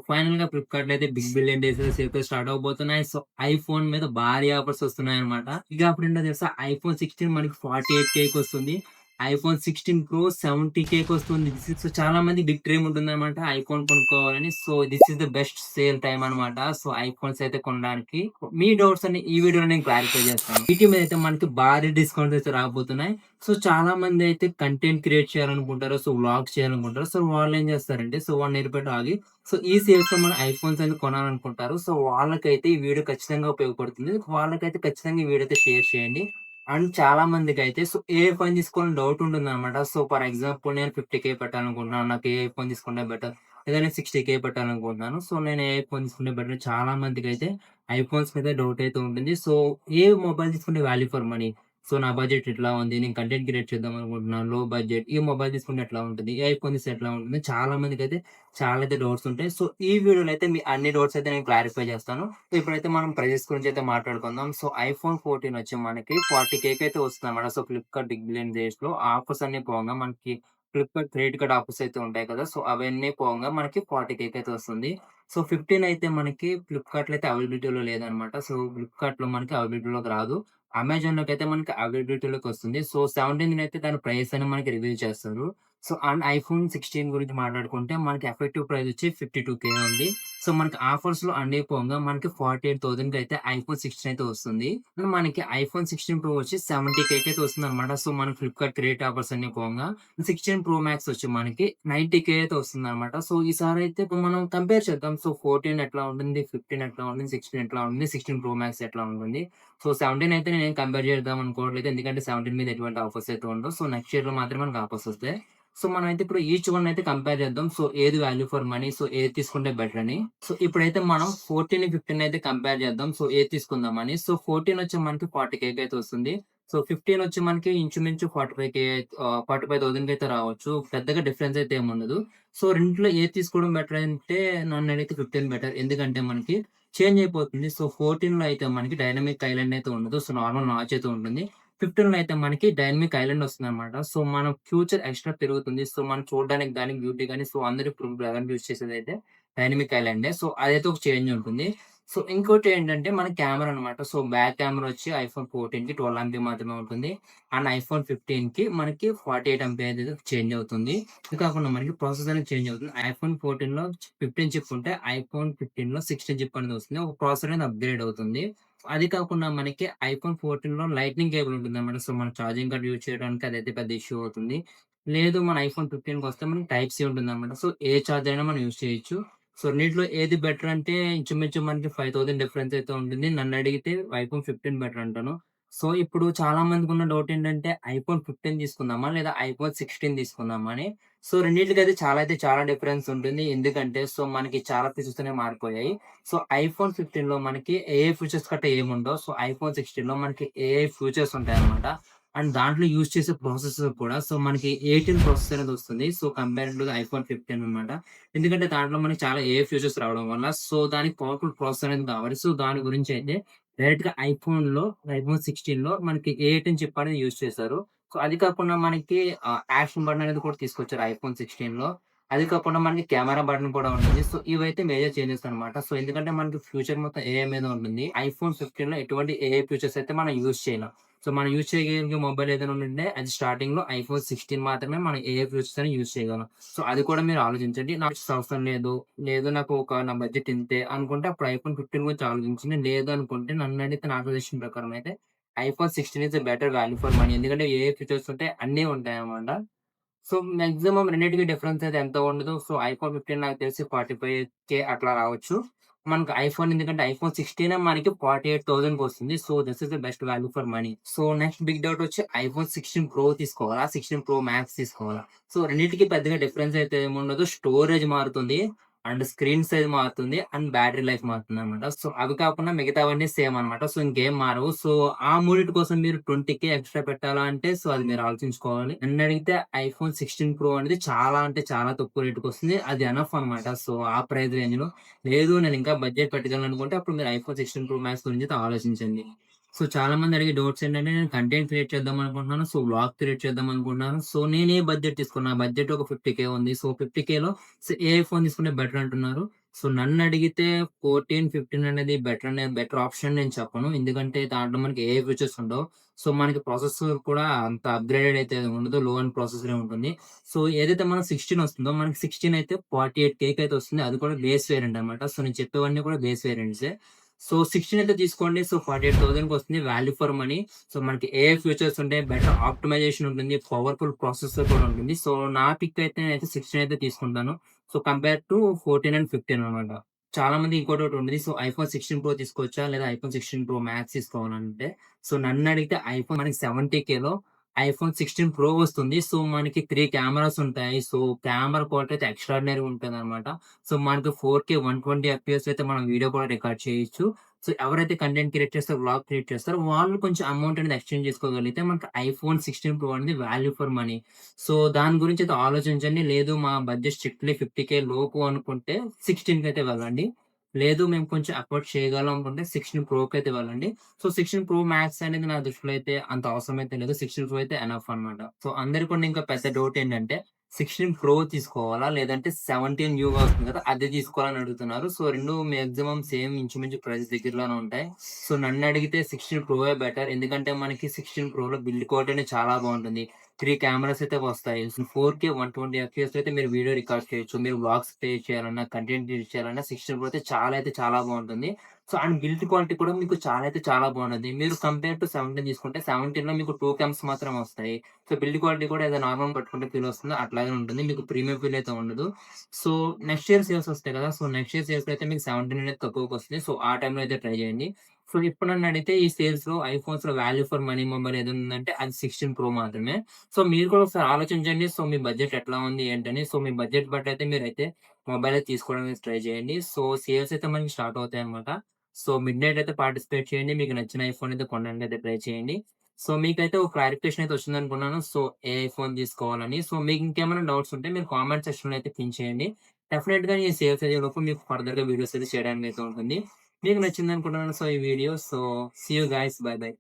ఫైనల్‌గా ఫ్లిప్‌కార్ట్‌లో అయితే బిగ్ బిలియన్ డేస్ సేల్‌తో స్టార్ట్ అవ్వబోతున్నాయి. సో, ఐఫోన్ మీద భారీ ఆఫర్స్ వస్తున్నాయన్నమాట. ఇక అప్పుడేంటో తెలుసా? ఐఫోన్ 16 మనకి 48,000కి వస్తుంది. ఐఫోన్ 16 ప్రో 70,000కి వస్తుంది. సో, చాలా మంది బిగ్ డ్రీమ్ ఉంటుందన్నమాట ఐఫోన్ కొనుక్కోవాలని. So, this is the best sale time అన్నమాట. సో, ఐఫోన్స్ అయితే కొనడానికి. మీ డౌట్స్ అన్ని ఈ వీడియోలో నేను క్లారిఫై చేస్తాను. వీటి మీద అయితే మనకి భారీ డిస్కౌంట్స్ అయితే రాబోతున్నాయి. సో, చాలా మంది అయితే కంటెంట్ క్రియేట్ చేయాలనుకుంటారు. సో, వ్లాగ్స్ చేయాలనుకుంటారు. సో, వాళ్ళేం చేస్తారంటే సో, 1 ఇయర్ పాటు ఆగి సో, ఈ సేల్స్‌లో మన ఐఫోన్స్ అనేది కొనాలనుకుంటారు. సో, వాళ్ళకైతే ఈ వీడియో ఖచ్చితంగా ఉపయోగపడుతుంది. వాళ్ళకైతే ఖచ్చితంగా ఈ వీడియో అయితే షేర్ చేయండి. అండ్ చాలా మందికైతే సో, ఏ ఫోన్ తీసుకోవాలని డౌట్ ఉంటుందనమాట. సో, ఫర్ ఎగ్జాంపుల్ నేను 50,000 పెట్టాలనుకుంటున్నాను. నాకు ఏ ఫోన్ తీసుకుంటే బెటర్? లేదా నేను 60,000 పెట్టాలనుకుంటున్నాను. సో, నేను ఏ ఫోన్ తీసుకుంటే బెటర్? చాలా మందికైతే ఐఫోన్స్ మీద డౌట్ అయితే ఉంటుంది. సో, ఏ మొబైల్ తీసుకుంటే వాల్యూ ఫర్ మనీ? సో, నా బడ్జెట్ ఇట్లా ఉంది. నేను కంటెంట్ క్రియేట్ చేద్దాం అనుకుంటున్నాను. లో బడ్జెట్. ఈ మొబైల్ తీసుకుంటే ఎట్లా ఉంటుంది? ఏ ఐఫోన్ తీస్తే ఎట్లా ఉంటుంది? చాలా మందికైతే చాలా అయితే డౌట్స్ ఉంటాయి. సో, ఈ వీడియోలో అయితే మీ అన్ని డౌట్స్ అయితే నేను క్లారిఫై చేస్తాను. సో, ఇప్పుడైతే మనం ప్రైజెస్ గురించి అయితే మాట్లాడుకుందాం. సో, ఐఫోన్ 14 వచ్చి మనకి 40,000కి అయితే వస్తుందన్నమాట. సో, ఫ్లిప్‌కార్ట్ బిగ్ బిలియన్ డేస్‌లో ఆఫర్స్ అన్నీ పోగా మనకి ఫ్లిప్‌కార్ట్ క్రెడిట్ కార్డ్ ఆఫర్స్ అయితే ఉంటాయి కదా! సో, అవన్నీ పోగా మనకి 40,000కి అయితే వస్తుంది. సో, 15 అయితే మనకి ఫ్లిప్‌కార్ట్‌లో అయితే అవైలబిలిటీలో లేదన్నమాట. సో, ఫ్లిప్‌కార్ట్‌లో మనకి అవైలబిలిటీలోకి రాదు. అమెజాన్‌లోకైతే మనకి అవైలబిలిటీలోకి వస్తుంది. సో, 17 అయితే దాని ప్రైస్ అని మనకి రివీల్ చేస్తారు. సో, అండ్ ఐఫోన్ 16 గురించి మాట్లాడుకుంటే మనకి ఎఫెక్టివ్ ప్రైస్ వచ్చి 52,000 ఉంది. సో, మనకి ఆఫర్స్‌లో అన్నీ పోగా మనకి 48,000కి అయితే ఐఫోన్ 16 అయితే వస్తుంది. అండ్ మనకి ఐఫోన్ 16 ప్రో వచ్చి 70,000కి అయితే వస్తుందన్నమాట. సో, మనకి ఫ్లిప్‌కార్ట్ క్రెడిట్ ఆఫర్స్ అన్నీ పోగా 16 ప్రో మాక్స్ వచ్చి మనకి 90,000 అయితే వస్తుందన్నమాట. సో, ఈసారి అయితే ఇప్పుడు మనం కంపేర్ చేద్దాం. సో, 14 ఎట్లా ఉంటుంది? 15 ఎట్లా ఉంటుంది? 16 ఎట్లా ఉంటుంది? 16 ప్రో మాక్స్ ఎట్లా ఉంటుంది? సో, 17 అయితే నేనేం కంపేర్ చేద్దాం అనుకోవట్లేదు. ఎందుకంటే 17 మీద ఎటువంటి ఆఫర్స్ అయితే ఉండవు. సో, నెక్స్ట్ ఇయర్‌లో మాత్రమే మనకు ఆఫర్స్ వస్తాయి. సో, మనమైతే ఇప్పుడు ఈచ్ వన్ అయితే కంపేర్ చేద్దాం. సో, ఏది వాల్యూ ఫర్ మనీ? సో, ఏది తీసుకుంటే బెటర్ అని. సో, ఇప్పుడైతే మనం 14, 15 అయితే కంపేర్ చేద్దాం. సో, ఏది తీసుకుందామని. సో, 14 వచ్చి మనకి 40,000 అయితే వస్తుంది. సో, 15 వచ్చి మనకి ఇంచుమించు 45,000 అయితే రావచ్చు. పెద్దగా డిఫరెన్స్ అయితే ఏముండదు. సో, రెండిట్లో ఏది తీసుకోవడం బెటర్ అంటే నన్నడిగితే 15 బెటర్. ఎందుకంటే మనకి చేంజ్ అయిపోతుంది. సో, 14లో అయితే మనకి డైనమిక్ ఐలాండ్ అయితే ఉండదు. సో, నార్మల్ నాచ్ అయితే ఉంటుంది. 15లో అయితే మనకి డైనమిక్ ఐలాండ్ వస్తుందన్నమాట. సో, మన ఫ్యూచర్ ఎక్స్‌ట్రా పెరుగుతుంది. సో, మనం చూడడానికి గాని, బ్యూటీ గాని సో, అందరూ ఇప్పుడు ప్రెజెంట్ యూజ్ చేసేదైతే డైనమిక్ ఐలాండే. సో, అదైతే ఒక చేంజ్ ఉంటుంది. సో, ఇంకోటేంటంటే మన కెమెరా అన్నమాట. సో, బ్యాక్ కెమెరా వచ్చి ఐఫోన్ 14కి 12 ఎంపీ మాత్రమే ఉంటుంది. అండ్ ఐఫోన్ 15కి మనకి 48 ఎంపీ అనేది చేంజ్ అవుతుంది. ఇది కాకుండా మనకి ప్రాసెసర్ అనేది చేంజ్ అవుతుంది. ఐఫోన్ 14లో 15 చిప్ ఉంటే ఐఫోన్ 15లో 16 చిప్ అనేది వస్తుంది. ఒక ప్రాసెసర్ అనేది అప్‌గ్రేడ్ అవుతుంది. అది కాకుండా మనకి ఐఫోన్ 14లో లైట్నింగ్ కేబుల్ ఉంటుందన్నమాట. సో, మనం ఛార్జింగ్ కార్డ్ యూజ్ చేయడానికి అదైతే పెద్ద ఇష్యూ అవుతుంది. లేదు మన ఐఫోన్ 15కొస్తే మనకి టైప్ సి ఉంటుందన్నమాట. సో, ఏ చార్జర్ అయినా మనం యూజ్ చేయొచ్చు. సో, రెండిట్లో ఏది బెటర్ అంటే ఇంచుమించు మనకి 5,000 డిఫరెన్స్ అయితే ఉంటుంది. నన్నడిగితే ఐఫోన్ 15 బెటర్ అంటాను. సో, ఇప్పుడు చాలా మందికున్న డౌట్ ఏంటంటే ఐఫోన్ 15 తీసుకుందామా? లేదా ఐఫోన్ 16 తీసుకుందామా అని. సో, రెండిట్లకైతే చాలా డిఫరెన్స్ ఉంటుంది. ఎందుకంటే సో, మనకి చాలా ఫీచర్స్ అనేవి మారిపోయాయి. సో, ఐఫోన్ 15లో మనకి ఏఐ ఫీచర్స్ గట్టా ఏముండవు. సో, ఐఫోన్ 16లో మనకి ఏఐ ఫీచర్స్ ఉంటాయన్నమాట. అండ్ దాంట్లో యూజ్ చేసే ప్రాసెసర్ కూడా సో, మనకి 18 ప్రాసెసర్ అనేది వస్తుంది. సో, కంపేర్డ్ టు ఐఫోన్ 15 అన్నమాట. ఎందుకంటే దాంట్లో మనకి చాలా ఏఐ ఫీచర్స్ రావడం వల్ల సో, దానికి పవర్‌ఫుల్ ప్రాసెసర్ అనేది కావాలి. సో, దాని గురించయితే డైరెక్ట్‌గా ఐఫోన్ 16లో మనకి ఏ18 చిప్ అనేది యూజ్ చేశారు. సో, అది కాకుండా మనకి యాక్షన్ బటన్ అనేది కూడా తీసుకొచ్చారు ఐఫోన్ 16లో. అది కాకుండా మనకి కెమెరా బటన్ కూడా ఉంటుంది. సో, ఇవైతే మేజర్ చేంజెస్ అన్నమాట. సో, ఎందుకంటే మనకి ఫ్యూచర్ మొత్తం ఏఐ మీద ఉంటుంది. ఐఫోన్ 15లో ఎటువంటి ఏఐ ఫీచర్స్ అయితే మనం యూజ్ చేయలేం. సో, మనం యూజ్ చేయగలిగే మొబైల్ ఏదైనా ఉండుంటే అది స్టార్టింగ్‌లో ఐఫోన్ 16 మాత్రమే మనం ఏఐ ఫీచర్స్ అని యూజ్ చేయగలం. సో, అది కూడా మీరు ఆలోచించండి. నాకు అవసరం లేదు. లేదు నాకు నా బడ్జెట్ ఇంతే అనుకుంటే అప్పుడు ఐఫోన్ 15 గురించి ఆలోచించండి. లేదు అనుకుంటే నన్నడిగితే నా సజెషన్ ప్రకారం అయితే iPhone 16 is a better value for money. ఎందుకంటే ఏఐ ఫీచర్స్ ఉంటాయి. అన్నీ ఉంటాయన్నమాట. సో, మాక్సిమం రెండిటికి డిఫరెన్స్ అయితే ఎంత ఉండదు. సో, ఐఫోన్ 15 నాకు తెలిసి 45,000 అట్లా రావచ్చు. మనకు ఐఫోన్ ఎందుకంటే ఐఫోన్ 16 మనకి 48,000కి వస్తుంది. So, this is the best value for money. So, next big doubt వచ్చి ఐఫోన్ 16 ప్రో తీసుకోవాలా? 16 ప్రో మాక్స్ తీసుకోవాలా? సో, రెండిటికి పెద్దగా డిఫరెన్స్ అయితే ఏముండదు. స్టోరేజ్ మారుతుంది. అండ్ స్క్రీన్ సైజ్ మారుతుంది. అండ్ బ్యాటరీ లైఫ్ మారుతుందన్నమాట. సో, అవి కాకుండా మిగతావన్నీ సేమ్ అన్నమాట. సో, ఇంకేం మారవు. సో, ఆ మూడిటి కోసం మీరు 20,000 ఎక్స్‌ట్రా పెట్టాలా అంటే సో, అది మీరు ఆలోచించుకోవాలి. నన్నడిగితే ఐఫోన్ 16 ప్రో అనేది చాలా అంటే చాలా తక్కువ రేట్‌కొస్తుంది. అది ఎనఫ్ అన్నమాట. సో, ఆ ప్రైస్ రేంజ్‌లో లేదు నేను ఇంకా బడ్జెట్ పెట్టగలననుకుంటే అప్పుడు మీరు ఐఫోన్ 16 ప్రో మాక్స్ గురించి అయితే ఆలోచించండి. సో, చాలామంది అడిగే డౌట్స్ ఏంటంటే నేను కంటెంట్ క్రియేట్ చేద్దాం అనుకుంటున్నాను. సో, వ్లాగ్ క్రియేట్ చేద్దాం అనుకుంటున్నాను. సో, నేను ఏ బడ్జెట్ తీసుకున్నా బడ్జెట్ ఒక 50,000 ఉంది. సో, 50,000లో సో, ఏ ఫోన్ తీసుకుంటే బెటర్ అంటున్నారు. సో నన్నడిగితే 14, 15 అనేది బెటర్ ఆప్షన్ నేను చెప్పను. ఎందుకంటే దాంట్లో మనకి ఏఐ ఫీచర్స్ ఉండవు. సో మనకి ప్రాసెసర్ కూడా అంత అప్‌గ్రేడెడ్ అయితే ఉండదు. లో ఎండ్ ప్రాసెసరే ఉంటుంది. సో ఏదైతే మనకు 16 వస్తుందో మనకి 16 అయితే 48,000 అయితే వస్తుంది. అది కూడా బేస్ వేరియంట్ అన్నమాట. సో నేను చెప్పేవన్నీ కూడా బేస్ వేరియంట్సే. సో 16 అయితే తీసుకోండి. సో 48,000కి వస్తుంది. Value for money. సో మనకి ఏఐ ఫీచర్స్ ఉంటాయి. బెటర్ ఆప్టిమైజేషన్ ఉంటుంది. పవర్‌ఫుల్ ప్రాసెసర్ కూడా ఉంటుంది. సో నా పిక్ అయితే నేనైతే 16 అయితే తీసుకుంటాను. సో కంపేర్ టు 14 అండ్ 15 అనమాట. చాలా మంది ఇంకోటోటి ఉంటది. సో ఐఫోన్ 16 ప్రో తీసుకోవచ్చా? లేదా ఐఫోన్ 16 ప్రో మాక్స్ తీసుకోవాలంటే, సో నన్నడిగితే ఐఫోన్ మనకి 70,000లో ఐఫోన్ 16 ప్రో వస్తుంది. సో మనకి 3 కెమెరాస్ ఉంటాయి. సో కెమెరా క్వాలిటీ అయితే ఎక్స్ట్రార్డినరీగా ఉంటదనమాట. సో మనకి 4K 120 ఎఫ్‌పిఎస్ అయితే మనం వీడియో కూడా రికార్డ్ చేయొచ్చు. సో ఎవరైతే కంటెంట్ క్రియేట్ చేస్తారో, వ్లాగ్ క్రియేట్ చేస్తారో వాళ్ళు కొంచెం అమౌంట్ అనేది ఎక్స్‌చేంజ్ చేసుకోగలిగితే మనకి ఐఫోన్ 16 ప్రో అనేది వాల్యూ ఫర్ మనీ. సో దాని గురించయితే ఆలోచించండి. లేదు మా బడ్జెట్ స్ట్రిక్ట్‌లీ 50,000 లోపు అనుకుంటే 16కైతే వెళ్ళండి. లేదు మేము కొంచెం అఫోర్డ్ చేయగలం అనుకుంటే 16 ప్రోకైతే వెళ్ళండి. సో 16 ప్రో మాక్స్ అనేది నా దృష్టిలో అయితే అంత అవసరం అయితే లేదు. 16 ప్రో అయితే ఎనఫ్ అన్నమాట. సో అందరికి ఉన్న ఇంకా పెద్ద డౌట్ ఏంటంటే 16 ప్రో తీసుకోవాలా? లేదంటే 17 న్యూగా వస్తుంది కదా! అది తీసుకోవాలని అడుగుతున్నారు. సో 2 మాక్సిమం సేమ్ ఇంచుమించు ప్రైస్ దగ్గరలోనే ఉంటాయి. సో నన్నడిగితే 16 ప్రోయే బెటర్. ఎందుకంటే మనకి 16 ప్రోలో బిల్డ్ క్వాలిటీ అనేది చాలా బావుంటుంది. 3 కెమెరాస్ అయితే వస్తాయి. 4K 120 ఎఫ్‌పిఎస్‌లో అయితే మీరు వీడియో రికార్డ్ చేయొచ్చు. మీరు వ్లాగ్స్ క్రియేట్ చేయాలన్నా, కంటెంట్ క్రియేట్ చేయాలన్నా 16 ప్రో అయితే చాలా బావుంటుంది. సో అండ్ బిల్డ్ క్వాలిటీ కూడా మీకు చాలా బావున్నది. మీరు కంపేర్ టు 17 తీసుకుంటే 17లో మీకు 2 క్యామ్స్ మాత్రమే వస్తాయి. సో బిల్డ్ క్వాలిటీ కూడా ఏదో నార్మల్‌గా పట్టుకుంటే ఫీల్ వస్తుందో అట్లాగే ఉంటుంది. మీకు ప్రీమియం ఫీల్ అయితే ఉండదు. సో నెక్స్ట్ ఇయర్ సేల్స్ వస్తాయి కదా! సో నెక్స్ట్ ఇయర్ సేల్స్‌లో అయితే మీకు 17 అనేది తక్కువకొస్తుంది. సో ఆ టైంలో అయితే ట్రై చేయండి. సో ఇప్పుడు నన్నడిగితే ఈ సేల్స్‌లో ఐఫోన్స్‌లో వాల్యూ ఫర్ మనీ మొబైల్ ఏదైనా ఉందంటే అది 16 ప్రో మాత్రమే. సో మీరు కూడా ఒకసారి ఆలోచించండి. సో మీ బడ్జెట్ ఎట్లా ఉంది ఏంటని. సో మీ బడ్జెట్ బట్టయితే మీరైతే మొబైల్ అయితే తీసుకోవడానికి ట్రై చేయండి. సో సేల్స్ అయితే మనకి స్టార్ట్ అవుతాయన్నమాట. సో మిడ్‌నైట్ అయితే పార్టిసిపేట్ చేయండి. మీకు నచ్చిన ఐఫోన్ అయితే కొనడానికి అయితే ట్రై చేయండి. సో మీకైతే ఒక క్లారిఫికేషన్ అయితే వచ్చిందనుకున్నాను. సో ఏ ఐఫోన్ తీసుకోవాలని. సో మీకు ఇంకేమైనా డౌట్స్ ఉంటే మీరు కామెంట్ సెక్షన్‌లో అయితే పిన్ చేయండి. డెఫినెట్‌గా ఈ సేల్స్ అయ్యేలోపు మీకు ఫర్దర్‌గా వీడియోస్ అయితే చేయడానికి అయితే ఉంటుంది. మీకు నచ్చిందనుకుంటున్నాను సో ఈ video. So see you guys. Bye by.